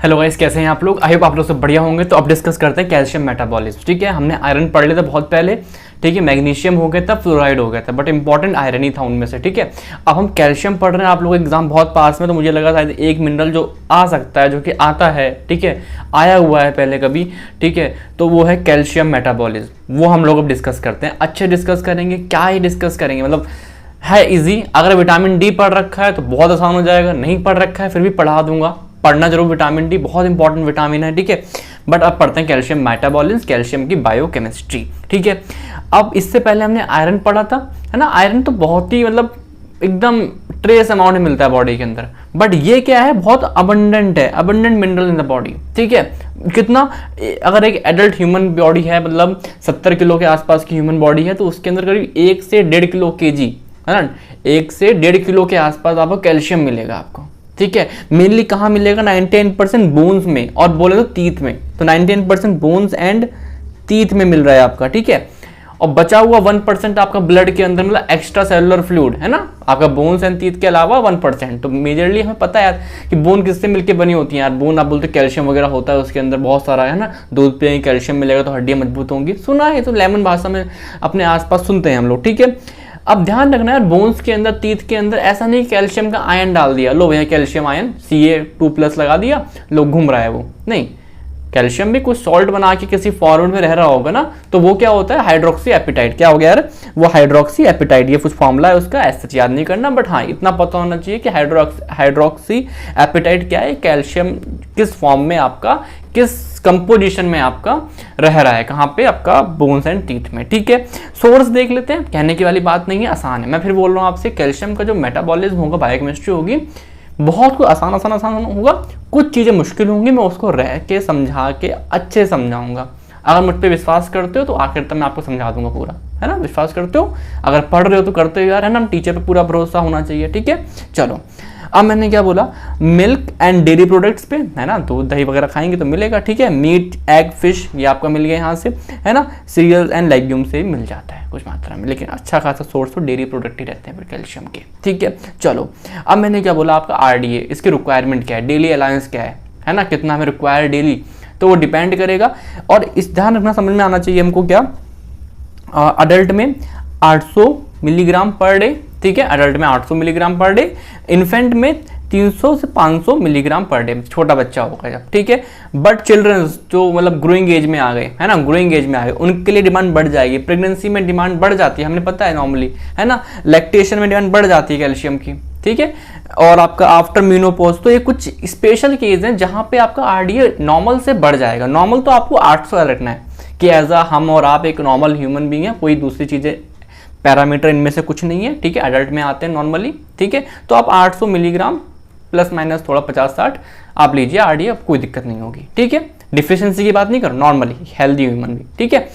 Hello guys, कैसे हैं आप लोग? आई होप आप लोग सब बढ़िया होंगे। तो अब डिस्कस करते हैं कैल्शियम मेटाबॉलिज्म। ठीक है, हमने आयरन पढ़ लिया था बहुत पहले। ठीक है, मैग्नीशियम हो गया था, फ्लोराइड हो गया था, बट इंपॉर्टेंट आयरन ही था उनमें से। ठीक है, अब हम कैल्शियम पढ़ रहे हैं। आप लोगों का एग्जाम बहुत पास में, तो मुझे लगा शायद एक मिनरल जो आ सकता है, जो कि आता है, ठीक है, आया हुआ है पहले कभी, ठीक है, तो वो है कैल्शियम मेटाबॉलिज्म। वो हम लोग अब डिस्कस करते हैं। अच्छे डिस्कस करेंगे, क्या ही डिस्कस करेंगे, मतलब है इजी। अगर विटामिन डी पढ़ रखा है तो बहुत आसान हो जाएगा, नहीं पढ़ रखा है फिर भी पढ़ा दूंगा। पढ़ना जरूर, विटामिन डी बहुत इंपॉर्टेंट विटामिन है। ठीक है, बट अब पढ़ते हैं कैल्शियम मेटाबॉलिज्म, कैल्शियम की बायोकेमिस्ट्री। ठीक है, अब इससे पहले हमने आयरन पढ़ा था, है ना। आयरन तो बहुत ही मतलब एकदम ट्रेस अमाउंट में मिलता है बॉडी के अंदर, बट ये क्या है, बहुत अबंडेंट है, abundant mineral in the body. ठीक है, कितना, अगर एक एडल्ट ह्यूमन बॉडी है, मतलब 70 किलो के आसपास की ह्यूमन बॉडी है, तो उसके अंदर करीब 1 से 1.5 किलो केजी, है ना, 1 से 1.5 किलो के आसपास आपको कैल्शियम मिलेगा आपको। ठीक है, मेनली कहाँ मिलेगा? 99% बोन्स में, और बोले तो टीथ में। तो 99% बोन्स एंड टीथ में मिल रहा है आपका। ठीक है, और बचा हुआ 1% आपका ब्लड के अंदर, मतलब एक्स्ट्रा सेलुलर फ्लूइड, है ना, आपका बोन्स एंड टीथ के अलावा 1%। तो मेजरली हमें पता है यार कि बोन किससे मिलके बनी होती है यार। बोन आप बोलते कैल्शियम वगैरह होता है उसके अंदर बहुत सारा, है ना। दूध पे कैल्शियम मिलेगा तो हड्डियां मजबूत होंगी, सुना है, तो लेमन भाषा में अपने आसपास सुनते हैं हम लोग। ठीक है, अब ध्यान रखना है बोन्स के अंदर, टीथ के अंदर, ऐसा नहीं कैल्शियम का आयन डाल दिया, लो भैया कैल्शियम आयन Ca2+ लगा दिया, लोग घूम रहा है वो नहीं। कैल्शियम भी कुछ सॉल्ट बना के किसी फॉर्मेट में रह रहा होगा ना, तो वो क्या होता है, हाइड्रोक्सी एपिटाइट। क्या हो गया यार, वो हाइड्रोक्सी एपिटाइट, ये कुछ फॉर्मूला है उसका, ऐसा याद नहीं करना, बट हाँ इतना पता होना चाहिए कि हाइड्रोक्सी एपिटाइट क्या है, कैल्शियम किस फॉर्म में आपका, किस कंपोजिशन में आपका रह रहा है, कहाँ पे, आपका बोन्स एंड टीथ में। ठीक है, सोर्स देख लेते हैं, कहने की वाली बात नहीं है, आसान है। मैं फिर बोल रहा हूँ आपसे, कैल्शियम का जो मेटाबॉलिज्म होगा, बायोकेमिस्ट्री होगी, बहुत कुछ आसान आसान आसान होगा, कुछ चीज़ें मुश्किल होंगी, मैं उसको रह के समझा के अच्छे समझाऊंगा। अगर मुझ पर विश्वास करते हो तो आखिर तक मैं आपको समझा दूंगा पूरा, है ना। विश्वास करते हो, अगर पढ़ रहे हो तो करते हो यार, है ना। टीचर पे पूरा भरोसा होना चाहिए। ठीक है, चलो, अब मैंने क्या बोला, मिल्क एंड डेयरी प्रोडक्ट्स पे, है ना, दूध दही वगैरह खाएंगे तो मिलेगा। ठीक है, मीट एग फिश ये आपका मिल गया यहाँ से, है ना। सीरियल एंड लेग्यूम से भी मिल जाता है कुछ मात्रा में, लेकिन अच्छा खासा सोर्स तो डेयरी प्रोडक्ट ही रहते हैं फिर कैल्शियम के। ठीक है, चलो, अब मैंने क्या बोला, आपका RDA, इसकी रिक्वायरमेंट क्या है, डेली अलायंस क्या है ना, कितना हमें रिक्वायर डेली, तो वो डिपेंड करेगा। और इस ध्यान रखना, समझ में आना चाहिए हमको, क्या अडल्ट में 800 मिलीग्राम पर डे। ठीक है, अडल्ट में 800 मिलीग्राम पर डे, इन्फेंट में 300 से 500 मिलीग्राम पर डे, छोटा बच्चा होगा जब। ठीक है, बट चिल्ड्रन जो मतलब ग्रोइंग एज में आ गए, है ना, ग्रोइंग एज में आ गए, उनके लिए डिमांड बढ़ जाएगी। प्रेगनेंसी में डिमांड बढ़ जाती है, हमें पता है नॉर्मली, है ना। लैक्टेशन में डिमांड बढ़ जाती है कैल्शियम की। ठीक है, और आपका आफ्टर मीनोपॉज, तो ये कुछ स्पेशल केस हैं जहाँ पे आपका RDA नॉर्मल से बढ़ जाएगा। नॉर्मल तो आपको 800 रखना है कि एज अ हम और आप एक नॉर्मल ह्यूमन बीइंग है, कोई दूसरी चीज़ें पैरामीटर इनमें से कुछ नहीं है। ठीक है, अडल्ट में आते हैं नॉर्मली। ठीक है, तो आप 800 मिलीग्राम प्लस माइनस थोड़ा 50-60 आप लीजिए RDA, अब कोई दिक्कत नहीं होगी। ठीक है, डिफिशियंसी की बात नहीं करो, नॉर्मली हेल्दी ह्यूमन भी। ठीक है,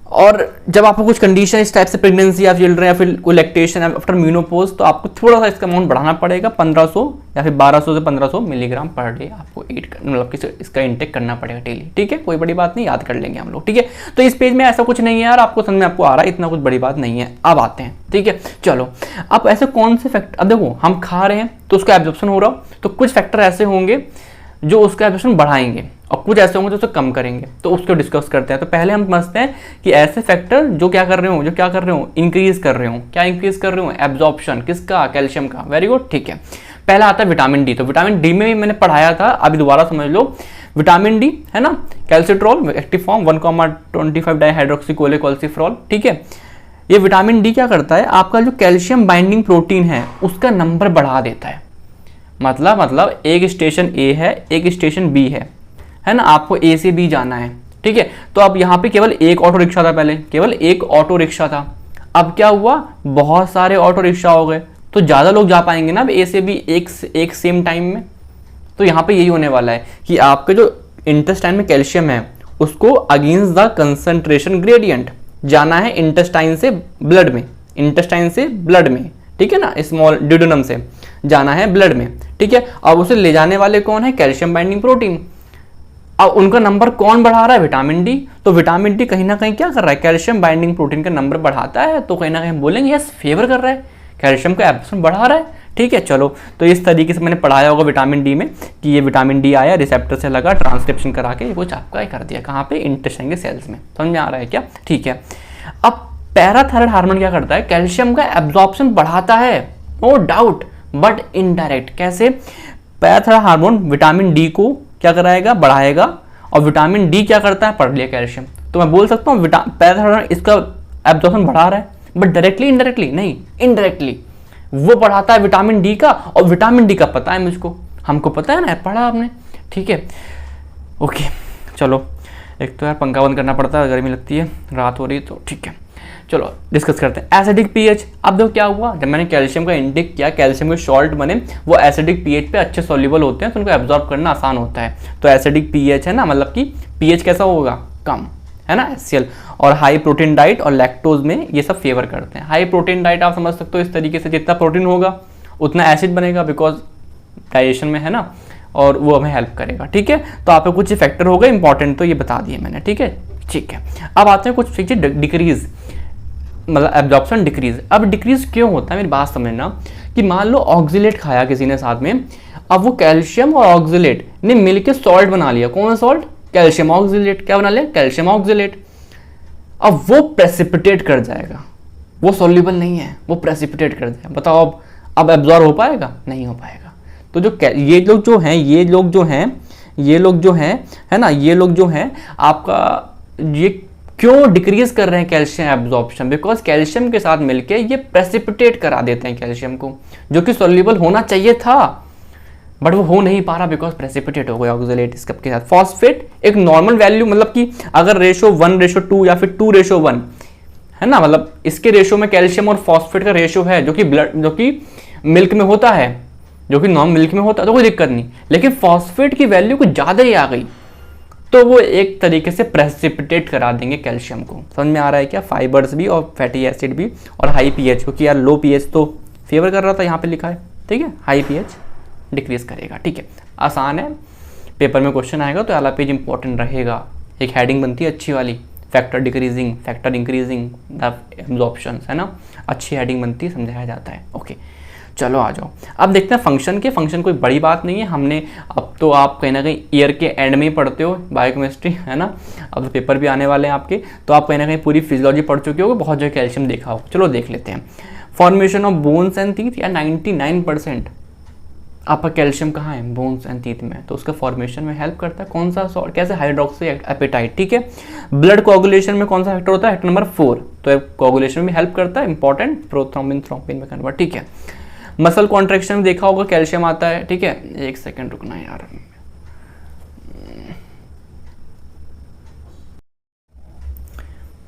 और जब आपको कुछ कंडीशन इस टाइप से, प्रेगनेंसी आप चल रहे हैं या फिर कोई लैक्टेशन आफ्टर म्यूनोपोज, तो आपको थोड़ा सा इसका अमाउंट बढ़ाना पड़ेगा, 1500 या फिर 1200 से 1500 मिलीग्राम पर डे आपको मतलब इसका इंटेक करना पड़ेगा डेली। ठीक है, कोई बड़ी बात नहीं, याद कर लेंगे हम लोग। ठीक है, तो इस पेज में ऐसा कुछ नहीं है यार, आपको समझ में आपको आ रहा है, इतना कुछ बड़ी बात नहीं है। अब आते हैं, ठीक है, चलो, अब ऐसे कौन से फैक्टर, अब देखो हम खा रहे हैं तो उसका एब्जॉर्प्शन हो रहा, तो कुछ फैक्टर ऐसे होंगे जो उसका एब्जॉर्प्शन बढ़ाएंगे, और कुछ ऐसे होंगे जो उसे कम करेंगे, तो उसको डिस्कस करते हैं। तो पहले हम समझते हैं कि ऐसे फैक्टर जो क्या कर रहे हो, इंक्रीज कर रहे हो, क्या इंक्रीज कर रहे हो, एब्जॉर्प्शन किसका, कैल्शियम का। वेरी गुड, ठीक है। पहला आता है विटामिन डी। तो विटामिन डी में भी मैंने पढ़ाया था, अभी दोबारा समझ लो। विटामिन डी, है ना, कैल्सिट्रॉल एक्टिव फॉर्म 1,25 डाइहाइड्रोक्सीकोलेकोलेसिफेरॉल। ठीक है, ये विटामिन डी क्या करता है, आपका जो कैल्शियम बाइंडिंग प्रोटीन है उसका नंबर बढ़ा देता है। मतलब एक स्टेशन A है, एक स्टेशन B है ना, आपको A से B जाना है। ठीक है, तो अब यहाँ पे केवल एक ऑटो रिक्शा था, पहले केवल एक ऑटो रिक्शा था, अब क्या हुआ, बहुत सारे ऑटो रिक्शा हो गए, तो ज़्यादा लोग जा पाएंगे ना अब A से B एक सेम टाइम में। तो यहाँ पे यही होने वाला है कि आपके जो इंटेस्टाइन में कैल्शियम है उसको अगेंस्ट द कंसंट्रेशन ग्रेडियंट जाना है इंटेस्टाइन से ब्लड में, इंटेस्टाइन से ब्लड में। ठीक है ना, स्मॉल ड्यूडेनम से जाना है ब्लड में। ठीक है, अब उसे ले जाने वाले कौन है, कैल्शियम बाइंडिंग प्रोटीन। अब उनका नंबर कौन बढ़ा रहा है, विटामिन डी। तो विटामिन डी कहीं ना कहीं क्या कर रहा है, कैल्शियम बाइंडिंग प्रोटीन का नंबर बढ़ाता है, तो कहीं ना कहीं बोलेंगे यस फेवर कर रहा है, कैल्शियम का एब्जॉर्प्शन बढ़ा रहा है। ठीक है। चलो, तो इस तरीके से मैंने पढ़ाया होगा विटामिन डी में कि ये विटामिन डी आया, रिसेप्टर से लगा, ट्रांसक्रिप्शन करा के कुछ आपका कर दिया, कहाँ पे, इंटेस्टाइन के सेल्स में। समझ में आ रहा है क्या? ठीक है। अब पैराथायराइड हार्मोन क्या करता है? कैल्शियम का एब्जॉर्प्शन बढ़ाता है, नो डाउट, बट इनडायरेक्ट। कैसे? पैराथायराइड हार्मोन विटामिन डी को क्या कराएगा? बढ़ाएगा। और विटामिन डी क्या करता है? पढ़ लिया कैल्शियम। तो मैं बोल सकता हूँ पैराथायराइड इसका एब्जॉर्प्शन बढ़ा रहा है, बट डायरेक्टली इनडायरेक्टली नहीं, इनडायरेक्टली वो बढ़ाता है विटामिन डी का। और विटामिन डी का पता है मुझको, हमको पता है ना, पढ़ा आपने, ठीक है। ओके, चलो, एक तो यार पंखा बंद करना पड़ता है, गर्मी लगती है, रात हो रही है, तो ठीक है। चलो डिस्कस करते हैं एसिडिक पीएच। अब देखो क्या हुआ, जब मैंने कैल्शियम का इंटेक किया, कैल्शियम के सॉल्ट बने, वो एसिडिक पीएच पे अच्छे सॉल्युबल होते हैं, तो उनको एब्जॉर्ब करना आसान होता है। तो एसिडिक पीएच है ना, मतलब कि पीएच कैसा होगा? कम, है ना, HCl। और हाई प्रोटीन डाइट और लैक्टोज में ये सब फेवर करते हैं। हाई प्रोटीन डाइट आप समझ सकते हो इस तरीके से, जितना प्रोटीन होगा उतना एसिड बनेगा, बिकॉज डाइजेशन में है ना, और वो हमें हेल्प करेगा, ठीक है। तो आप पे कुछ फैक्टर होगा इंपॉर्टेंट, तो ये बता दिए मैंने, ठीक है, ठीक है। अब आते हैं कुछ चीज़ें डिक्रीज, मतलब एब्जॉर्प्शन डिक्रीज। अब डिक्रीज क्यों होता है, मेरी बात समझना, कि मान लो ऑक्जिलेट खाया किसी ने साथ में, अब वो कैल्शियम और ऑक्जिलेट ने मिलकर सॉल्ट बना लिया। कौन सा सॉल्ट? Calcium oxalate. क्या बना लिया? Calcium oxalate. अब वो प्रेसिपिटेट कर जाएगा, वो सॉल्युबल नहीं है, वो प्रेसिपिटेट कर जाएगा। बताओ अब एब्जॉर्ब हो पाएगा? नहीं हो पाएगा। तो जो ये लोग जो हैं, ये लोग जो हैं, है ना, ये लोग जो हैं आपका, ये क्यों डिक्रीज कर रहे हैं कैल्शियम एब्जॉर्प्शन? बिकॉज कैल्शियम के साथ मिलके ये प्रेसिपिटेट करा देते हैं कैल्शियम को, जो कि सॉल्युबल होना चाहिए था, बट वो हो नहीं पा रहा, बिकॉज प्रेसिपिटेट हो गया ऑक्सलेट इसके साथ। फॉस्फेट एक नॉर्मल वैल्यू, मतलब कि अगर रेशो 1:2 या फिर 2:1 है ना, मतलब इसके रेशो में कैल्शियम और फॉस्फेट का रेशो है, जो कि मिल्क में होता है, जो कि नॉन मिल्क में होता है, तो कोई दिक्कत नहीं। लेकिन फॉस्फेट की वैल्यू कुछ ज़्यादा ही आ गई, तो वो एक तरीके से प्रेसिपिटेट करा देंगे कैल्शियम को। समझ में आ रहा है क्या? फाइबर्स भी और फैटी एसिड भी, और हाई पीएच, क्योंकि यार लो पीएच तो फेवर कर रहा था, यहाँ पे लिखा है, ठीक है, हाई पीएच डिक्रीज करेगा, ठीक है, आसान है। पेपर में क्वेश्चन आएगा तो वाला पेज इंपॉर्टेंट रहेगा। एक हेडिंग बनती है अच्छी वाली, factor decreasing, factor increasing the absorption, है ना, अच्छी हेडिंग बनती है, समझाया जाता है। ओके, चलो आ जाओ, अब देखते हैं फंक्शन के। फंक्शन कोई बड़ी बात नहीं है, हमने अब तो आप कहीं ना कहीं ईयर के एंड में ही पढ़ते हो बायोकेमिस्ट्री, है ना, अब तो पेपर भी आने वाले हैं आपके, तो आप कहीं ना कहीं पूरी फिजियोलॉजी पढ़ चुके हो, बहुत जगह कैल्शियम देखा हो। चलो देख लेते हैं। Formation of bones and teeth, या 99% आपका कैल्शियम कहाँ है? बोन्स एंड टीथ में, तो उसका फॉर्मेशन में हेल्प करता है। कौन सा सॉल्ट? कैसे? हाइड्रोक्सी एपेटाइट, ठीक है। ब्लड कोगुलेशन में कौन सा फैक्टर होता है? फैक्टर नंबर 4, तो कोगुलेशन में हेल्प करता है, इंपॉर्टेंट, प्रोथ्रोम्बिन थ्रोम्बिन में कन्वर्ट, ठीक है। मसल कॉन्ट्रैक्शन में देखा होगा कैल्शियम आता है, ठीक है। एक सेकंड रुकना यार,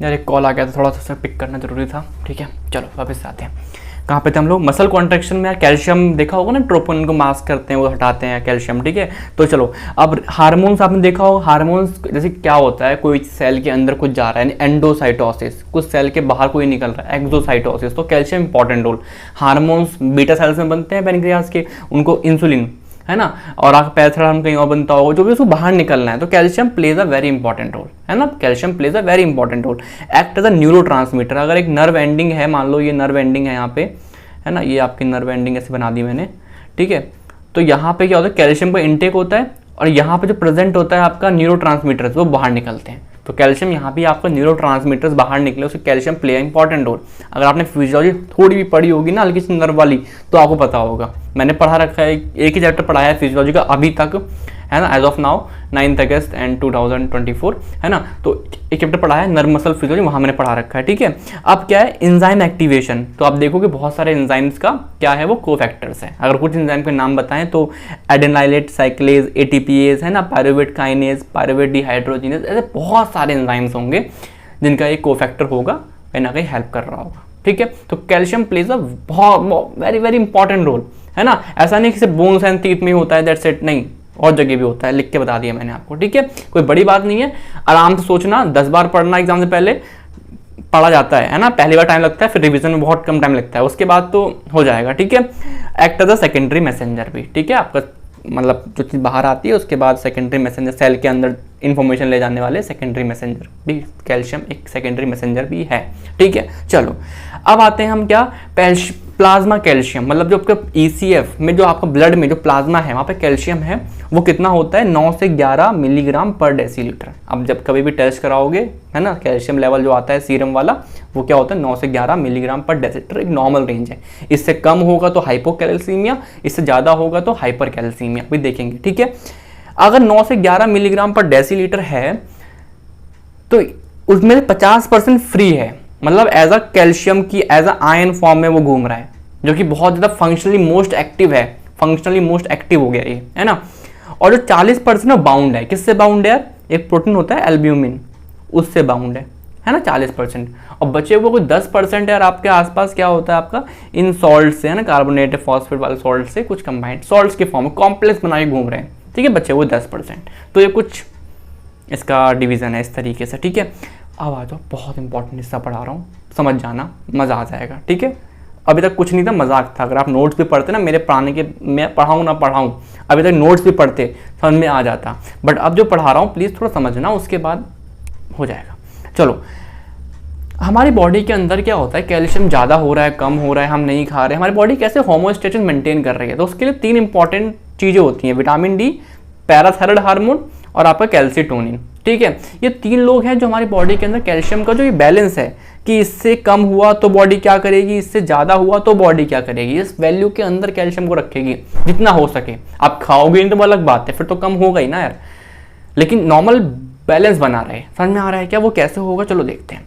एक कॉल आ गया था, थोड़ा सा पिक करना जरूरी था, ठीक है। चलो वापस आते हैं, कहाँ पे थे हम लोग? मसल कॉन्ट्रैक्शन में यार कैल्शियम देखा होगा ना, ट्रोपोनिन को मास्क करते हैं, वो हटाते हैं कैल्शियम, ठीक है। तो चलो, अब हार्मोन्स आपने देखा होगा, हार्मोन्स जैसे क्या होता है, कोई सेल के अंदर कुछ जा रहा है, एंडोसाइटोसिस, कुछ सेल के बाहर कोई निकल रहा है, एक्सोसाइटोसिस, तो calcium important role. Hormones beta cells में बनते हैं पैनक्रियाज के, उनको इंसुलिन, है ना, और आपका पैराथायराइड कहीं और बनता होगा, जो भी उसको बाहर निकलना है, तो calcium plays a very important role, है ना, calcium plays a very important role. Act as a neurotransmitter, अगर एक नर्व एंडिंग है, मान लो ये नर्व एंडिंग है यहाँ पे, है ना, ये आपकी नर्व एंडिंग ऐसे बना दी मैंने, ठीक है। तो यहाँ पे क्या होता है? कैल्शियम का इंटेक होता है, और यहाँ पे जो प्रेजेंट होता है आपका न्यूरो ट्रांसमीटर्स, वो बाहर निकलते हैं। तो कैल्शियम यहाँ भी आपका न्यूरो ट्रांसमीटर्स बाहर निकले, उससे कैल्शियम प्ले इंपॉर्टेंट रोल। अगर आपने फिजियोलॉजी थोड़ी भी पढ़ी होगी ना, हल्की सी नर्व वाली, तो आपको पता होगा। मैंने पढ़ा रखा है, एक ही चैप्टर पढ़ाया है फिजियोलॉजी का अभी तक, है ना, as of now 9 August and 2024, है ना। तो एक चैप्टर पढ़ा है नर्व मसल फिजियोलॉजी, वहाँ मैंने पढ़ा रखा है, ठीक है। अब क्या है? एंजाइम एक्टिवेशन, तो आप देखोगे बहुत सारे एंजाइम्स का क्या है, वो कोफैक्टर्स है। अगर कुछ एंजाइम के नाम बताएं तो एडेनाइलेट साइक्लेज, एटीपीएज, है ना, पायरुवेट काइनेज, पायरुवेट डिहाइड्रोजिनेज, ऐसे बहुत सारे एंजाइम्स होंगे जिनका एक कोफैक्टर होगा, कहीं ना कहीं हेल्प कर रहा होगा, ठीक है। तो कैल्शियम प्लेज अ बहुत वेरी वेरी इंपॉर्टेंट रोल, है ना। ऐसा नहीं कि सिर्फ बोन्स एंड टीथ में ही होता है, दैट्स इट, नहीं, और जगह भी होता है, लिख के बता दिया मैंने आपको, ठीक है। कोई बड़ी बात नहीं है, आराम से सोचना, 10 बार पढ़ना, एग्जाम से पहले पढ़ा जाता है ना, पहली बार टाइम लगता है, फिर रिवीजन में बहुत कम टाइम लगता है, उसके बाद तो हो जाएगा, ठीक है। Act as a secondary messenger भी, ठीक है, आपका मतलब जो चीज़ बाहर आती है उसके बाद सेकेंडरी मैसेंजर, सेल के अंदर इंफॉर्मेशन ले जाने वाले सेकेंडरी मैसेंजर भी, कैल्शियम एक सेकेंडरी मैसेंजर भी है, ठीक है। चलो अब आते हैं हम क्या, प्लाज्मा कैल्शियम, मतलब जो आपका ECF में जो आपका ब्लड में जो प्लाज्मा है वहाँ पे कैल्शियम है वो कितना होता है 9 से 11 मिलीग्राम पर डेसीलीटर। अब जब कभी भी टेस्ट कराओगे है ना, कैल्शियम लेवल जो आता है सीरम वाला वो क्या होता है 9 से 11 मिलीग्राम पर डेसीलीटर, एक नॉर्मल रेंज है। इससे कम होगा तो हाइपोकैल्सीमिया, इससे ज़्यादा होगा तो हाइपरकैल्सीमिया भी देखेंगे, ठीक है। अगर 9 से 11 मिलीग्राम पर डेसीलीटर है तो उसमें 50% फ्री है, मतलब एज अ कैल्शियम की एज अ आयन फॉर्म में वो घूम रहा है, जो कि बहुत ज़्यादा फंक्शनली मोस्ट एक्टिव है, फंक्शनली मोस्ट एक्टिव हो गया ये, है ना। और जो 40% बाउंड है, किससे बाउंड है यार, एक प्रोटीन होता है एल्ब्यूमिन, उससे बाउंड है ना 40%। और बचे हुए कोई 10% यार आपके आसपास क्या होता है आपका इन सॉल्ट से, है ना, कार्बोनेटेड फॉस्फेट वाले सॉल्ट से कुछ कंबाइंड सॉल्ट्स के फॉर्म में कॉम्प्लेक्स बना के घूम रहे हैं, ठीक है, बचे हुए 10%। तो ये कुछ इसका डिवीज़न है इस तरीके से, ठीक है। अब आ जाओ, बहुत इंपॉर्टेंट हिस्सा पढ़ा रहा हूँ, समझ जाना, मज़ा आ जाएगा, ठीक है। अभी तक कुछ नहीं था, मजाक था। अगर आप नोट्स भी पढ़ते ना मेरे पुराने के, मैं पढ़ाऊँ ना पढ़ाऊँ, अभी तक नोट्स भी पढ़ते समझ में आ जाता, बट अब जो पढ़ा रहा हूँ प्लीज़ थोड़ा समझना, उसके बाद हो जाएगा। चलो, हमारी बॉडी के अंदर क्या होता है, कैल्शियम ज़्यादा हो रहा है, कम हो रहा है, हम नहीं खा रहे, हमारी बॉडी कैसे होमोस्टेसिस मेंटेन कर रही है। तो उसके लिए 3 इंपॉर्टेंट चीज़ें होती हैं, विटामिन डी, पैराथायराइड हार्मोन और आपका कैल्सीटोनिन, ठीक है। ये 3 लोग हैं जो हमारी बॉडी के अंदर कैल्शियम का जो ये बैलेंस है कि इससे कम हुआ तो बॉडी क्या करेगी, इससे ज़्यादा हुआ तो बॉडी क्या करेगी, इस वैल्यू के अंदर कैल्शियम को रखेगी जितना हो सके। आप खाओगे नहीं तो अलग बात है, फिर तो कम होगा ही ना यार, लेकिन नॉर्मल बैलेंस बना रहे। समझ में आ रहा है क्या, वो कैसे होगा, चलो देखते हैं।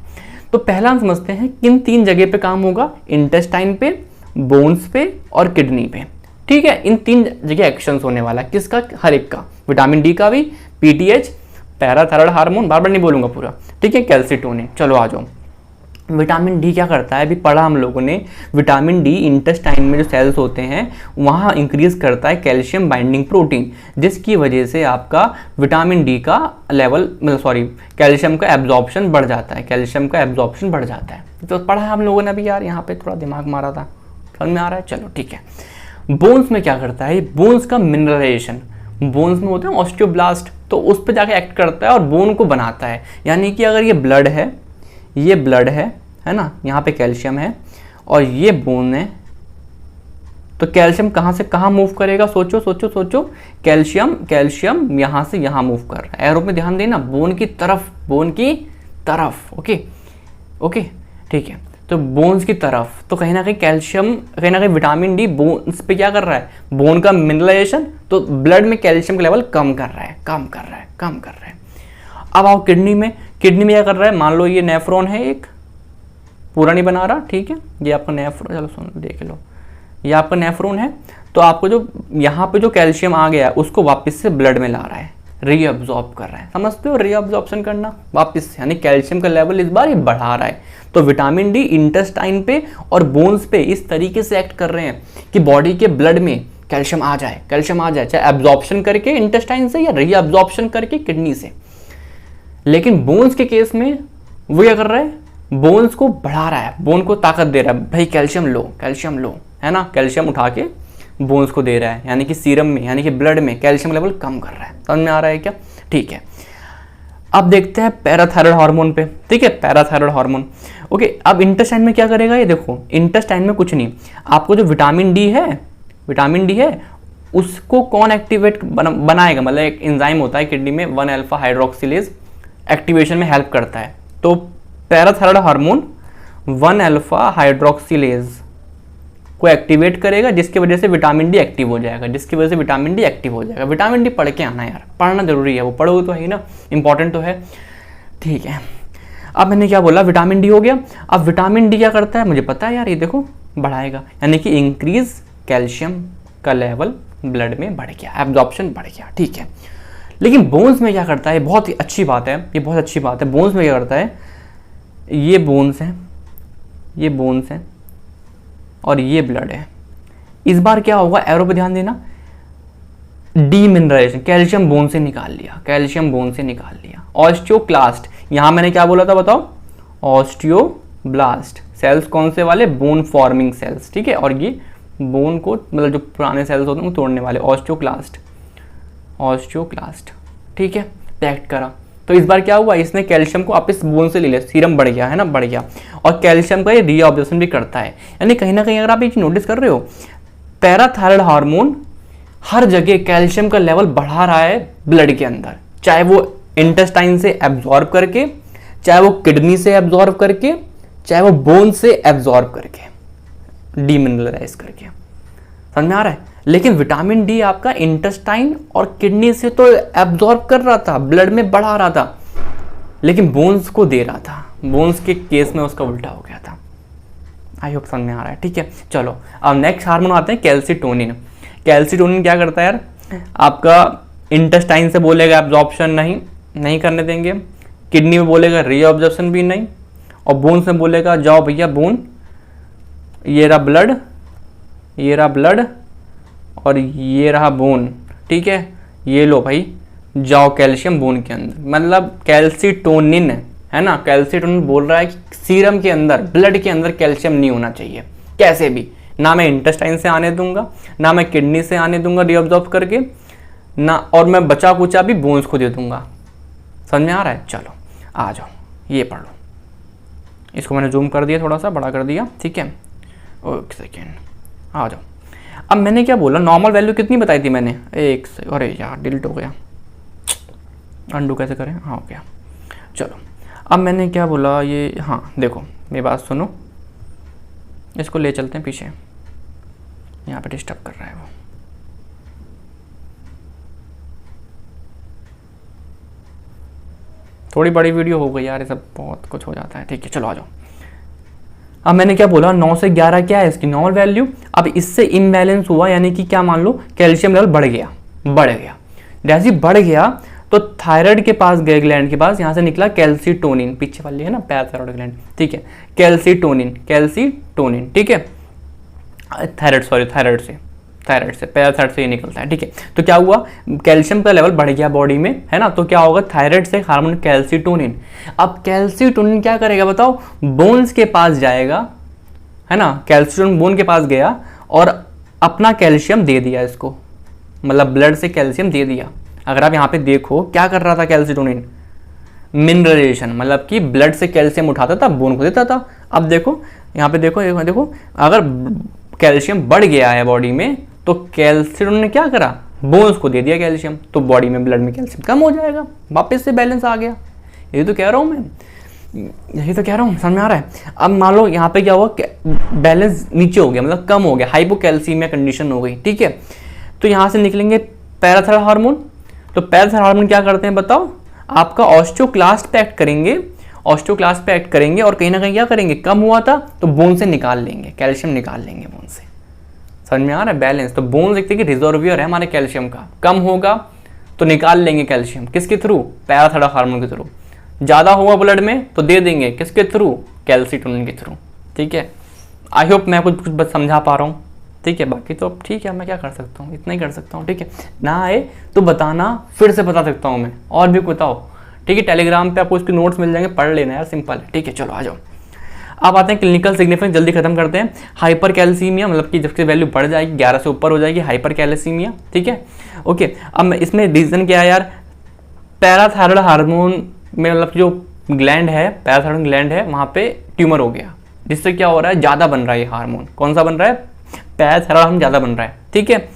तो पहला हम समझते हैं किन 3 जगह पे काम होगा, इंटेस्टाइन पे, बोन्स पे और किडनी पे, ठीक है। इन 3 जगह एक्शंस होने वाला है, किसका, हर एक का, विटामिन डी का भी, PTH, पैराथायराइड हार्मोन, बार बार नहीं बोलूंगा पूरा, ठीक है, कैल्सीटोनिन। चलो आ जाओ, विटामिन डी क्या करता है, अभी पढ़ा हम लोगों ने, विटामिन डी इंटेस्टाइन में जो सेल्स होते हैं वहाँ इंक्रीज करता है कैल्शियम बाइंडिंग प्रोटीन, जिसकी वजह से आपका विटामिन डी का लेवल, मतलब सॉरी, कैल्शियम का एब्जॉर्प्शन बढ़ जाता है, कैल्शियम का एब्जॉर्प्शन बढ़ जाता है। तो पढ़ा हम लोगों ने अभी यार, यहाँ पे थोड़ा दिमाग मारा था, समझ में आ रहा है, चलो ठीक है। बोन्स में क्या करता है, बोन्स का मिनरलाइजेशन, बोन्स में होते हैं ऑस्टियोब्लास्ट, तो उस पर जाके एक्ट करता है और बोन को बनाता है। यानी कि अगर ये ब्लड है, ये ब्लड है ना, यहाँ पे कैल्शियम है और ये बोन है, तो कैल्शियम कहाँ से कहाँ मूव करेगा, सोचो सोचो सोचो, कैल्शियम यहाँ से यहाँ मूव कर रहा है, एरो में ध्यान देना, बोन की तरफ, बोन की तरफ, ओके ठीक है। तो बोन्स की तरफ, तो कहीं ना कहीं कैल्शियम, कहीं ना कहीं विटामिन डी बोन्स पे क्या कर रहा है, बोन का मिनरलाइजेशन, तो ब्लड में कैल्शियम का लेवल कम कर रहा है। अब आओ किडनी में क्या कर रहा है, मान लो ये नेफ्रॉन है, एक पूरा नहीं बना रहा, ठीक है, ये आपका नेफ्रॉन, चलो सुन देख लो, ये आपका नेफ्रॉन है, तो आपको जो यहाँ पे जो कैल्शियम आ गया है उसको वापस से ब्लड में ला रहा है, रीअब्जॉर्ब कर रहा है, समझते हो, रीअब्जॉर्प्शन करना वापस से, यानी कैल्शियम का लेवल इस बार ये बढ़ा रहा है। तो विटामिन डी इंटेस्टाइन पे और बोन्स पे इस तरीके से एक्ट कर रहे हैं कि बॉडी के ब्लड में कैल्शियम आ जाए, चाहे एब्जॉर्प्शन करके इंटेस्टाइन से या रीअब्जॉर्प्शन करके किडनी से। लेकिन बोन्स के केस में वो क्या कर रहा है, बोन्स को बढ़ा रहा है, बोन को ताकत दे रहा है, भाई कैल्शियम लो, है ना, कैल्शियम उठा के बोन्स को दे रहा है, यानी कि सीरम में, यानी कि ब्लड में कैल्शियम लेवल कम कर रहा है। समझ में आ रहा है क्या, ठीक है। अब देखते हैं पैराथायराइड हार्मोन पे, ठीक है, पैराथायराइड हार्मोन, ओके। अब इंटेस्टाइन में क्या करेगा, ये देखो, इंटेस्टाइन में कुछ नहीं, आपको जो विटामिन डी है उसको कौन एक्टिवेट बनाएगा, मतलब एक एंजाइम होता है किडनी में 1 अल्फा हाइड्रोक्सिलेज, एक्टिवेशन में हेल्प करता है। तो पैराथायराइड हार्मोन 1 अल्फा हाइड्रोक्सिलेज को एक्टिवेट करेगा, जिसकी वजह से विटामिन डी एक्टिव हो जाएगा, विटामिन डी पढ़ के आना यार, पढ़ना जरूरी है, वो पढ़ोगे तो है ही ना, इंपॉर्टेंट तो है, ठीक है। अब मैंने क्या बोला, विटामिन डी हो गया। अब विटामिन डी क्या करता है, मुझे पता है यार, ये देखो बढ़ाएगा, यानी कि इंक्रीज कैल्शियम का लेवल ब्लड में बढ़ गया, एब्जॉर्प्शन बढ़ गया, ठीक है। लेकिन बोन्स में क्या करता है, बहुत ही अच्छी बात है, ये बहुत अच्छी बात है, बोन्स में क्या करता है, ये बोन्स हैं और ये ब्लड है, इस बार क्या होगा, एरो पे ध्यान देना, डीमिनरलाइजेशन, कैल्शियम बोन से निकाल लिया, ऑस्टियोक्लास्ट, यहां मैंने क्या बोला था बताओ, ऑस्टियोब्लास्ट, सेल्स कौन से वाले, बोन फॉर्मिंग सेल्स, ठीक है, और ये बोन को, मतलब जो पुराने सेल्स होते हैं वो तोड़ने वाले, ऑस्टियोक्लास्ट, ठीक है, एक्ट करा। तो इस बार क्या हुआ, इसने कैल्शियम को वापस बोन से ले लिया, सीरम बढ़ गया है ना, बढ़ गया। और कैल्शियम का ये रीअब्जॉर्प्शन भी करता है, यानी कहीं ना कहीं अगर आप ये नोटिस कर रहे हो, पैराथायराइड हार्मोन हर जगह कैल्शियम का लेवल बढ़ा रहा है ब्लड के अंदर, चाहे वो इंटेस्टाइन से एब्जॉर्ब करके, चाहे वो किडनी से एब्जॉर्ब करके, चाहे वो बोन से एब्जॉर्ब करके, डीमिनरलाइज करके। समझ में आ रहा है? लेकिन विटामिन डी आपका इंटेस्टाइन और किडनी से तो एब्जॉर्ब कर रहा था, ब्लड में बढ़ा रहा था, लेकिन बोन्स को दे रहा था। बोन्स के केस में उसका उल्टा हो गया था। आई होप समझ में आ रहा है, ठीक है। चलो अब नेक्स्ट हार्मोन आते हैं कैल्सीटोनिन। कैल्सीटोनिन क्या करता है यार, आपका इंटेस्टाइन से बोलेगा एब्जॉर्प्शन नहीं करने देंगे, किडनी में बोलेगा रीअब्जॉर्प्शन भी नहीं, और बोन्स में बोलेगा जाओ भैया बोन, ये रहा ब्लड, ये रहा ब्लड और ये रहा बोन, ठीक है, ये लो भाई जाओ कैल्शियम बोन के अंदर। मतलब कैल्सीटोनिन है ना, कैल्सीटोनिन बोल रहा है कि सीरम के अंदर, ब्लड के अंदर कैल्शियम नहीं होना चाहिए कैसे भी, ना मैं इंटेस्टाइन से आने दूंगा, ना मैं किडनी से आने दूंगा रीअब्जॉर्ब करके ना, और मैं बचा कुचा भी बोन्स को दे दूंगा। समझ में आ रहा है? चलो आ जाओ, ये पढ़ लो। इसको मैंने जूम कर दिया, थोड़ा सा बड़ा कर दिया, ठीक है। एक सेकेंड, आ जाओ। अब मैंने क्या बोला, नॉर्मल वैल्यू कितनी बताई थी मैंने, एक से, अरे यार डिलीट हो गया, अंडू कैसे करें, हाँ हो गया। चलो अब मैंने क्या बोला, ये हाँ देखो मेरी बात सुनो, इसको ले चलते हैं पीछे, यहाँ पे डिस्टर्ब कर रहा है वो। थोड़ी बड़ी वीडियो हो गई यार, ये सब बहुत कुछ हो जाता है, ठीक है। चलो आ जाओ। अब मैंने क्या बोला, 9 से 11 क्या है इसकी नॉर्मल वैल्यू। अब इससे इम्बैलेंस हुआ, यानी कि क्या मान लो कैल्शियम लेवल बढ़ गया। जैसे बढ़ गया तो थायराइड के पास गए, ग्लैंड के पास, यहाँ से निकला कैल्सीटोनिन, पीछे वाली है ना पैराथायरॉइड ग्लैंड, ठीक है, कैल्सीटोनिन, ठीक है, थायराइड से पैराथायराइड से ये निकलता है, ठीक है। तो क्या हुआ, कैल्शियम का लेवल बढ़ गया बॉडी में, है ना, तो क्या होगा, थायराइड से हार्मोन कैल्सीटोनिन। अब कैल्सीटोनिन क्या करेगा बताओ, बोन्स के पास जाएगा, है ना, कैल्सीटोनिन बोन के पास गया और अपना कैल्शियम दे दिया इसको, मतलब ब्लड से कैल्शियम दे दिया। अगर आप यहाँ पे देखो क्या कर रहा था कैल्सीटोनिन, मिनरलाइजेशन, मतलब कि ब्लड से कैल्शियम उठाता था, बोन को देता था। अब देखो यहाँ पे देखो, अगर कैल्शियम बढ़ गया है बॉडी में, तो कैल्सीटोनिन ने क्या करा, बोन्स को दे दिया कैल्शियम, तो बॉडी में ब्लड में कैल्शियम कम हो जाएगा, वापस से बैलेंस आ गया। यही तो कह रहा हूँ मैं, समझ में आ रहा है। अब मान लो यहाँ पे क्या हुआ, बैलेंस नीचे हो गया, मतलब कम हो गया, हाइपोकैल्सीमिया कंडीशन हो गई, ठीक है। तो यहाँ से निकलेंगे पैराथायरॉइड हार्मोन। तो पैराथायरॉइड हार्मोन क्या करते हैं बताओ, आपका ऑस्टियोक्लास्ट पे एक्ट करेंगे, और कहीं ना कहीं क्या करेंगे, कम हुआ था तो बोन से निकाल लेंगे, कैल्शियम निकाल लेंगे बोन से। समझ में आ रहा है, बैलेंस। तो बोन देखते कि रिजर्वियर है हमारे कैल्शियम का, कम होगा तो निकाल लेंगे कैल्शियम, किसके थ्रू, पैराथायरॉइड हार्मोन के थ्रू। ज़्यादा होगा ब्लड में तो दे देंगे, किसके थ्रू, कैल्सीटोनिन के थ्रू, ठीक है। आई होप मैं कुछ बस समझा पा रहा हूँ, ठीक है। बाकी तो अब ठीक है, मैं क्या कर सकता हूँ, इतना ही कर सकता हूँ, ठीक है। ना आए तो बताना, फिर से बता सकता हूँ मैं, और भी बताओ, ठीक है। टेलीग्राम पे आपको उसके नोट्स मिल जाएंगे, पढ़ लेना यार, सिंपल है, ठीक है। चलो आ जाओ। अब आते हैं क्लिनिकल सिग्निफिकेंस, जल्दी खत्म करते हैं। हाइपर कैल्सीमिया, मतलब कि जब से वैल्यू बढ़ जाएगी 11 से ऊपर हो जाएगी, हाइपर कैल्सीमिया, ठीक है, ओके। अब इसमें रीजन क्या है यार, पैराथायरॉइड हार्मोन में, मतलब जो ग्लैंड है, पैराथायरॉइड ग्लैंड है, वहाँ पे ट्यूमर हो गया, जिससे क्या हो रहा है, ज़्यादा बन रहा है ये हार्मोन। कौन सा बन रहा है, पैराथायरॉइड हार्मोन ज़्यादा बन रहा है, ठीक है।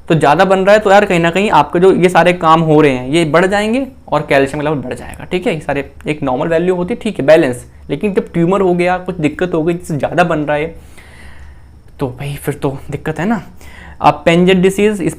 तो ज़्यादा बन रहा है तो यार कहीं ना कहीं आपके जो ये सारे काम हो रहे हैं ये बढ़ जाएंगे और कैल्शियम लेवल बढ़ जाएगा, ठीक है। ये सारे एक नॉर्मल वैल्यू होती है, ठीक है, बैलेंस। लेकिन जब ट्यूमर हो गया, कुछ दिक्कत हो गई, जिससे ज़्यादा बन रहा है, तो भाई फिर तो दिक्कत है ना। अब पेंजेट डिसीज़, इस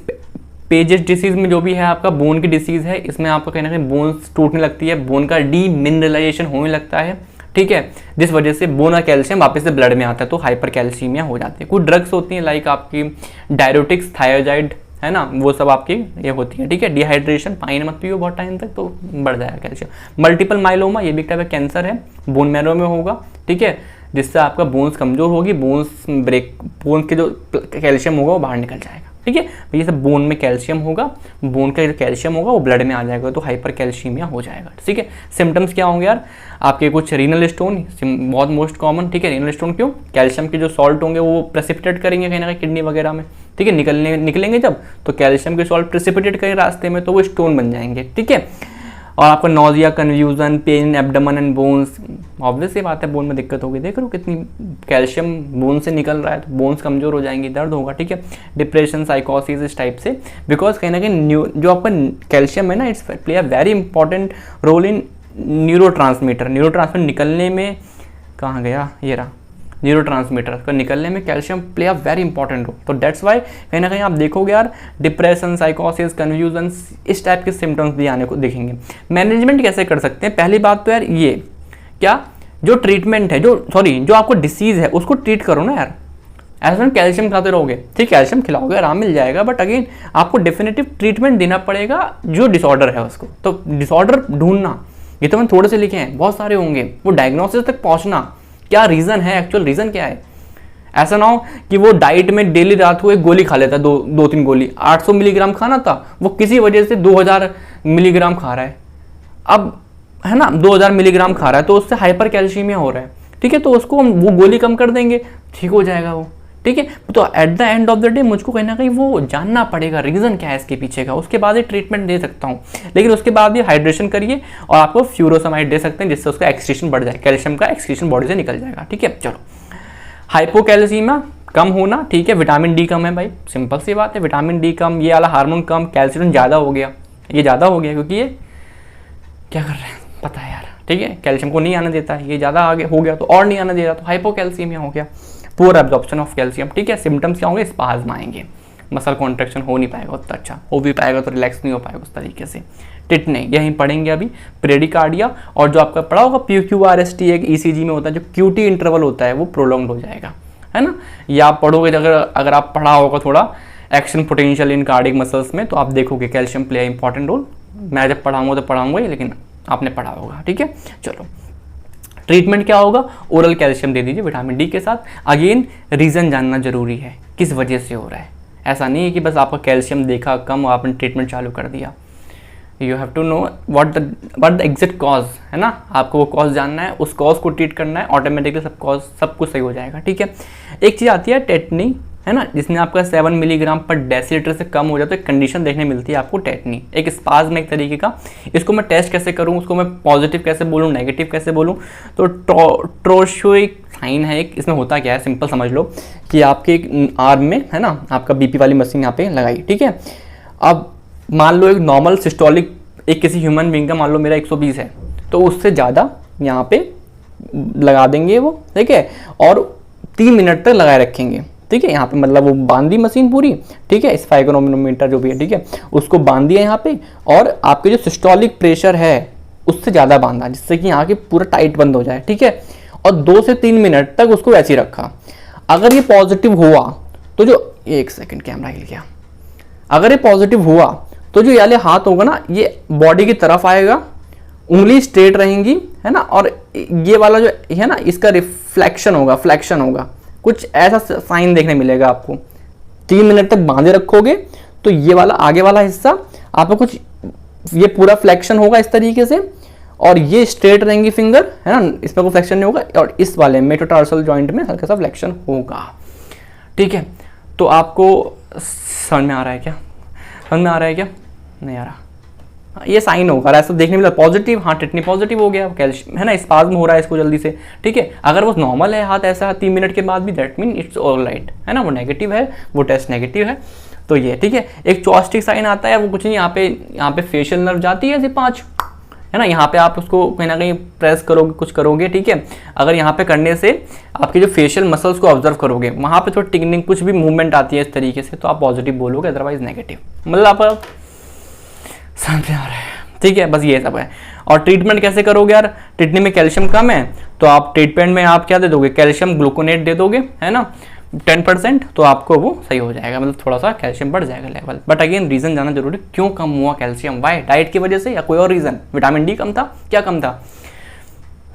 पेजेस डिसीज़ में जो भी है आपका बोन की डिसीज़ है, इसमें आपका कहीं ना कहीं बोन्स टूटने लगती है, बोन का डीमिनरलाइजेशन होने लगता है, ठीक है, जिस वजह से बोन का कैल्शियम वापस से ब्लड में आता है, तो हाइपर कैल्सीमिया हो जाती है। कुछ ड्रग्स होती हैं लाइक आपकी डायरेटिक्स, थायोजाइड, है ना, वो सब आपकी ये होती है, ठीक है। डिहाइड्रेशन, पानी मत पियो बहुत टाइम तक, तो बढ़ जाएगा कैल्शियम। मल्टीपल माइलोमा, ये भी एक टाइप का कैंसर है, बोन मैरो में होगा, ठीक है, जिससे आपका बोन्स कमजोर होगी, बोन्स के जो कैल्शियम होगा वो बाहर निकल जाएगा, ठीक है। ये सब बोन में कैल्शियम होगा, बोन का जो कैल्शियम होगा वो ब्लड में आ जाएगा, तो हाइपर कैल्शीमिया हो जाएगा, ठीक है। सिम्टम्स क्या होंगे यार, आपके कुछ रीनल स्टोन, बहुत मोस्ट कॉमन, ठीक है। रीनल स्टोन क्यों, कैल्शियम के जो सॉल्ट होंगे वो प्रेसिपिटेट करेंगे कहीं ना कहीं किडनी वगैरह में, ठीक है, निकलेंगे जब, तो कैल्शियम के सॉल्ट प्रेसिपिटेट करेंगे रास्ते में, तो वो स्टोन बन जाएंगे, ठीक है। और आपका nausea, confusion, pain in abdomen and bones, obvious सी बात है बोन में दिक्कत होगी, देख रहे हो कितनी कैल्शियम बोन से निकल रहा है, तो बोन्स कमजोर हो जाएंगी, दर्द होगा, ठीक है। डिप्रेशन, साइकोसिस, इस टाइप से, बिकॉज कहीं ना कहीं जो आपका कैल्शियम है ना, it's play a very important role in neurotransmitter निकलने में, कहाँ गया ये रहा, न्यूरोट्रांसमीटर का निकलने में calcium play a very important role. तो दैट्स वाई कहीं ना कहीं आप देखोगे यार डिप्रेशन, साइकोसिस, कन्फ्यूजन, इस टाइप के सिम्टम्स भी आने को दिखेंगे। मैनेजमेंट कैसे कर सकते हैं? पहली बात तो यार ये क्या, जो ट्रीटमेंट है, जो आपको डिसीज है उसको ट्रीट करो ना यार। ऐसा कैल्शियम खाते रहोगे, ठीक, कैल्शियम खिलाओगे आराम मिल जाएगा, बट अगेन आपको डेफिनेटिव ट्रीटमेंट देना पड़ेगा जो डिसऑर्डर है उसको। तो डिसऑर्डर ढूंढना, ये तो मैंने थोड़े से लिखे हैं, बहुत सारे होंगे, वो डायग्नोसिस तक पहुंचना, क्या रीज़न है, एक्चुअल रीज़न क्या है। ऐसा ना हो कि वो डाइट में डेली रात को एक गोली खा लेता है, दो तीन गोली, 800 मिलीग्राम खाना था, वो किसी वजह से 2000 मिलीग्राम खा रहा है, अब है ना 2000 मिलीग्राम खा रहा है, तो उससे हाइपर कैल्शियमिया हो रहा है, ठीक है। तो उसको हम वो गोली कम कर देंगे, ठीक हो जाएगा वो, ठीक है। तो at the end of the day मुझको कहीं ना कहीं वो जानना पड़ेगा रीज़न क्या है इसके पीछे का, उसके बाद ही ट्रीटमेंट दे सकता हूँ। लेकिन उसके बाद भी हाइड्रेशन करिए और आपको फ्यूरोसमाइड दे सकते हैं, जिससे उसका एक्सक्रीशन बढ़ जाए, कैल्शियम का एक्सक्रीशन बॉडी से निकल जाएगा, ठीक है। चलो, हाइपोकैल्सीमिया कम होना, ठीक है, विटामिन डी कम है भाई, सिंपल सी बात है, विटामिन डी कम, ये वाला हार्मोन कम, कैल्शियम ज़्यादा हो गया, ये ज़्यादा हो गया क्योंकि ये क्या कर रहे हैं पता है यार, ठीक है, कैल्शियम को नहीं आने देता है, ये ज़्यादा आगे हो गया तो और नहीं आने दे रहा, तो हाइपोकैल्सीमिया हो गया, पुअर एब्जॉर्प्शन ऑफ कैल्शियम, ठीक है। सिम्टम्स क्या होंगे? स्पाज्म आएंगे, मसल कॉन्ट्रैक्शन हो नहीं पाएगा उतना अच्छा, हो भी पाएगा तो रिलैक्स नहीं हो पाएगा उस तरीके से। टिटने यहीं पढ़ेंगे अभी, प्रेडिकार्डिया, और जो आपका पढ़ा होगा PQRST एक ECG में होता है, जो QT इंटरवल होता है वो प्रोलॉन्ग हो जाएगा, है ना। या आप पढ़ोगे अगर आप पढ़ा होगा थोड़ा action potential in cardiac muscles में, तो आप देखोगे कैल्शियम प्ले इंपॉर्टेंट रोल। मैं जब पढ़ाऊंगा तो पढ़ाऊंगा ही, लेकिन आपने पढ़ा होगा, ठीक है। चलो, ट्रीटमेंट क्या होगा? ओरल कैल्शियम दे दीजिए विटामिन डी के साथ। अगेन रीज़न जानना जरूरी है, किस वजह से हो रहा है। ऐसा नहीं है कि बस आपका कैल्शियम देखा कम और आपने ट्रीटमेंट चालू कर दिया। You have to know what the exact cause, है ना। आपको वो कॉज जानना है, उस कॉज को ट्रीट करना है, ऑटोमेटिकली सब कुछ सही हो जाएगा, ठीक है। एक चीज़ आती है टेटनी, है ना, जिसमें आपका 7 मिलीग्राम पर डेसीलीटर से कम हो जाए तो एक कंडीशन देखने मिलती है आपको, टेटनी, एक स्पाज्म एक तरीके का। इसको मैं टेस्ट कैसे करूँ, उसको मैं पॉजिटिव कैसे बोलूँ, नेगेटिव कैसे बोलूँ? तो ट्रोशोइक साइन है एक, इसमें होता क्या है, सिंपल समझ लो कि आपके एक आर्म में, है ना, आपका बीपी वाली मशीन यहाँ पे लगाई, ठीक है। अब मान लो एक नॉर्मल सिस्टोलिक एक किसी ह्यूमन बींग का मान लो मेरा 120 है, तो उससे ज़्यादा यहाँ पे लगा देंगे वो, ठीक है, और 3 मिनट तक लगाए रखेंगे, ठीक है। यहाँ पे मतलब वो बांध दी मशीन पूरी, ठीक है, स्फाइगोनोमीटर जो भी है, ठीक है, उसको बांध दिया यहाँ पे, और आपके जो सिस्टोलिक प्रेशर है उससे ज़्यादा बांधा, जिससे कि यहाँ के पूरा टाइट बंद हो जाए, ठीक है। और 2 से 3 मिनट तक उसको ऐसे ही रखा। अगर ये पॉजिटिव हुआ तो जो, एक सेकेंड कैमरा हिल गया, अगर ये पॉजिटिव हुआ तो जो ये हाथ होगा ना, ये बॉडी की तरफ आएगा, उंगली स्ट्रेट रहेंगी, है ना, और ये वाला जो है ना, इसका रिफ्लेक्शन होगा, फ्लैक्शन होगा, कुछ ऐसा साइन देखने मिलेगा आपको। 3 मिनट तक बांधे रखोगे तो ये वाला आगे वाला हिस्सा आपको कुछ ये पूरा फ्लैक्शन होगा इस तरीके से, और ये स्ट्रेट रहेंगी फिंगर, है ना, इसमें कोई फ्लैक्शन नहीं होगा, और इस वाले मेटाटार्सल जॉइंट में हल्का सा फ्लैक्शन होगा, ठीक है। तो आपको समझ में आ रहा है क्या? समझ में आ रहा है क्या? नहीं आ रहा? ये साइन होगा, ऐसा देखने मिला पॉजिटिव, हाँ टिटनी पॉजिटिव हो गया, कैल्शियम, है ना, स्पाज्म हो रहा है इसको जल्दी से, ठीक है। अगर वो नॉर्मल है हाथ ऐसा 3 मिनट के बाद भी, that mean it's all right, है ना, वो नेगेटिव है, वो टेस्ट नेगेटिव है, तो ये ठीक है। एक चॉस्टिक साइन आता है, वो कुछ नहीं, यहाँ पे फेशियल नर्व जाती है ऐसे 5, है ना, यहाँ पे आप उसको कहीं ना कहीं प्रेस करोगे, कुछ करोगे, ठीक है। अगर यहाँ पे करने से आपके जो फेशियल मसल्स को ऑब्जर्व करोगे, वहाँ पे थोड़ी टिकनिंग कुछ भी मूवमेंट आती है इस तरीके से, तो आप पॉजिटिव बोलोगे, अदरवाइज नेगेटिव। मतलब आप समझ में आ रहा है, ठीक है, बस ये सब है। और ट्रीटमेंट कैसे करोगे यार? टिटनी में कैल्शियम कम है तो आप ट्रीटमेंट में आप क्या दे दोगे? कैल्शियम ग्लूकोनेट दे दोगे, है ना, 10%, तो आपको वो सही हो जाएगा, मतलब थोड़ा सा कैल्शियम बढ़ जाएगा लेवल। बट अगेन रीजन जानना जरूरी, क्यों कम हुआ कैल्शियम? वाई? डाइट की वजह से या कोई और रीजन? विटामिन डी कम था, क्या कम था,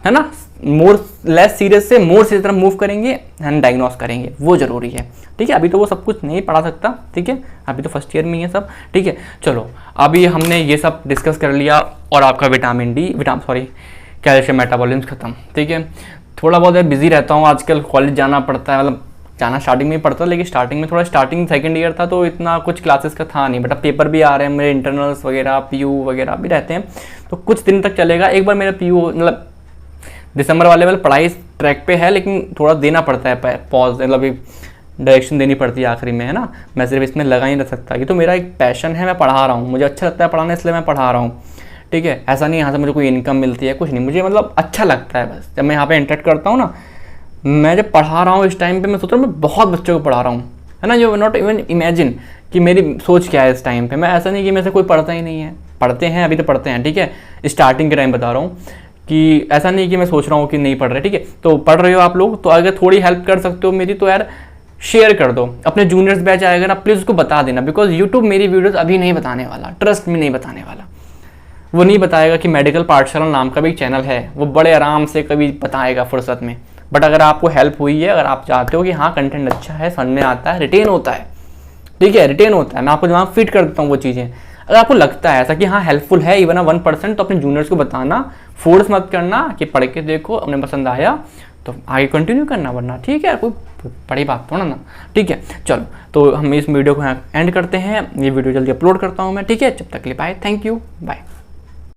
है ना। मोर लेस सीरियस से मोर सीरियस तरफ मूव करेंगे एंड डायग्नोस करेंगे, वो जरूरी है, ठीक है। अभी तो वो सब कुछ नहीं पढ़ा सकता, ठीक है, अभी तो फर्स्ट ईयर में ही है सब, ठीक है। चलो अभी हमने ये सब डिस्कस कर लिया, और आपका विटामिन डी, कैल्शियम मेटाबॉलिज्म खत्म, ठीक है। थोड़ा बहुत बिजी रहता हूँ आजकल, कॉलेज जाना पड़ता है, मतलब जाना स्टार्टिंग में ही पड़ता, लेकिन स्टार्टिंग सेकंड ईयर था तो इतना कुछ क्लासेस का था नहीं, बट अब पेपर भी आ रहे हैं मेरे, इंटरनल्स वगैरह, PU वगैरह भी रहते हैं, तो कुछ दिन तक चलेगा। एक बार मेरा पीयू मतलब दिसंबर वाले वाले पढ़ाई ट्रैक पे है, लेकिन थोड़ा देना पड़ता है पॉज, मतलब डायरेक्शन देनी पड़ती है आखिरी में, है ना। मैं सिर्फ इसमें लगा ही नहीं सकता, कि तो मेरा एक पैशन है, मैं पढ़ा रहा हूँ, मुझे अच्छा लगता है पढ़ाना, इसलिए मैं पढ़ा रहा हूँ, ठीक है। ऐसा नहीं यहाँ से मुझे कोई इनकम मिलती है, कुछ नहीं, मुझे मतलब अच्छा लगता है बस। जब मैं यहाँ पे इंटरेक्ट करता हूँ ना, मैं जब पढ़ा रहा हूँ इस टाइम पे मैं सोच रहा हूँ मैं बहुत बच्चों को पढ़ा रहा हूँ, है ना। यू नॉट इवन इमेजिन कि मेरी सोच क्या है इस टाइम पे। मैं ऐसा नहीं कि मेरे से कोई पढ़ता ही नहीं है, पढ़ते हैं, अभी तो पढ़ते हैं, ठीक है। स्टार्टिंग के टाइम बता रहा हूँ कि ऐसा नहीं कि मैं सोच रहा हूँ कि नहीं पढ़ रहे, ठीक है। तो पढ़ रहे हो आप लोग, तो अगर थोड़ी हेल्प कर सकते हो मेरी, तो यार शेयर कर दो। अपने जूनियर्स बैच आएगा ना, प्लीज़ उसको बता देना, बिकॉज यूट्यूब मेरी वीडियोस अभी नहीं बताने वाला, ट्रस्ट में नहीं बताने वाला। वो नहीं बताएगा कि मेडिकल पाठशाला नाम का भी एक चैनल है, वो बड़े आराम से कभी बताएगा फुर्सत में। बट अगर आपको हेल्प हुई है, अगर आप चाहते हो कि हाँ कंटेंट अच्छा है, समझ में आता है, रिटेन होता है, ठीक है, रिटेन होता है, मैं आपको जहाँ फीड कर देता हूँ वो चीज़ें। अगर आपको लगता है ऐसा कि हाँ हेल्पफुल है इवन 1%, तो अपने जूनियर्स को बताना, फोर्स मत करना कि पढ़ के देखो, अपने पसंद आया तो आगे कंटिन्यू करना, वरना ठीक है, कोई बड़ी बात थोड़ा ना, ठीक है। चलो, तो हम इस वीडियो को यहाँ एंड करते हैं, ये वीडियो जल्दी अपलोड करता हूँ मैं, ठीक है। जब तक के लिए बाय, थैंक यू, बाय।